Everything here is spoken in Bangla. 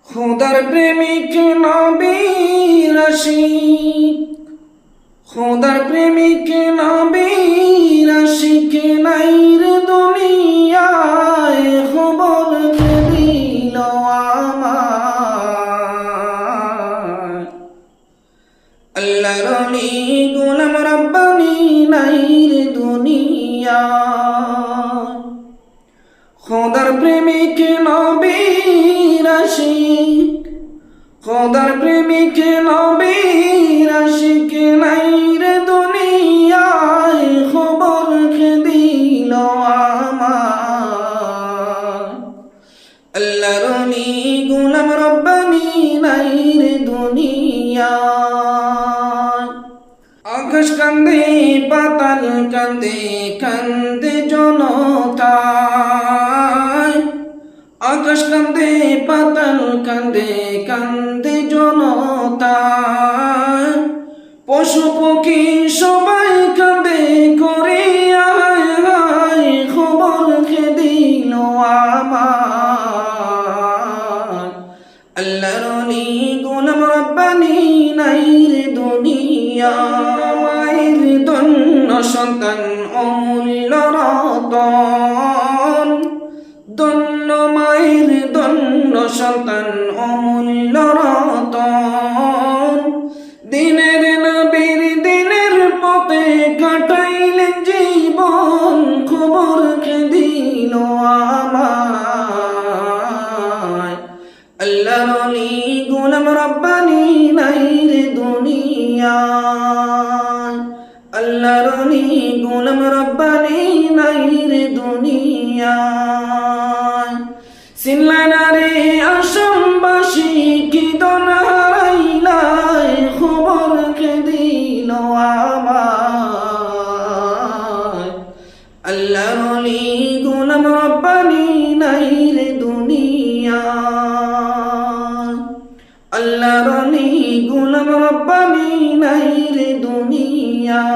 খুদার প্রেমিক নবী আশিক, খুদার প্রেমিক নবী আশিক নাই রে দুনিয়ায়, খবর দিল আমার। আল্লাহর ওলি গোলাম রব্বানি নাই রে দুনিয়ায়। খুদার প্রেমিক নবী আশিক, খুদার প্রেমিক নবী আশিক নাই রে দুনিয়ায়, খবর দিল আমার। আল্লাহর ওলি গোলাম রব্বানি নাই রে দুনিয়ায়। আকাশ কান্দে পাতাল কান্দে, কান্দে জনতা। আকাশ কান্দে পাতাল কান্দে, কান্দে জনতা। পশু পক্ষী সবাই কান্দে করে আয় আয়, খবর দিল আমার। আল্লাহর ওলি গোলাম রব্বানি নাই রে দুনিয়ায়। মায়ের ধন্য সন্তান অমূল্য রতন, ধন্য মায়ের ধন্য সন্তান অমূল্য রতন। দিনের নবীর দিনের পথে কাটাইলেন জীবন, খবর দিল আমায়। আল্লাহর ওলি গোলাম রব্বানি নাই রে দুনিয়ায়। আল্লাহর ওলি গোলাম রব্বানি নাই রে দুনিয়ায়। চিনলা না রে আসামবাসী কি দন হারাইলাই, খবর দিল আমায়। আল্লাহর ওলি গোলাম রব্বানি নাই রে দুনিয়ায়। আল্লাহর ওলি গোলাম রব্বানি নাই রে দুনিয়ায়।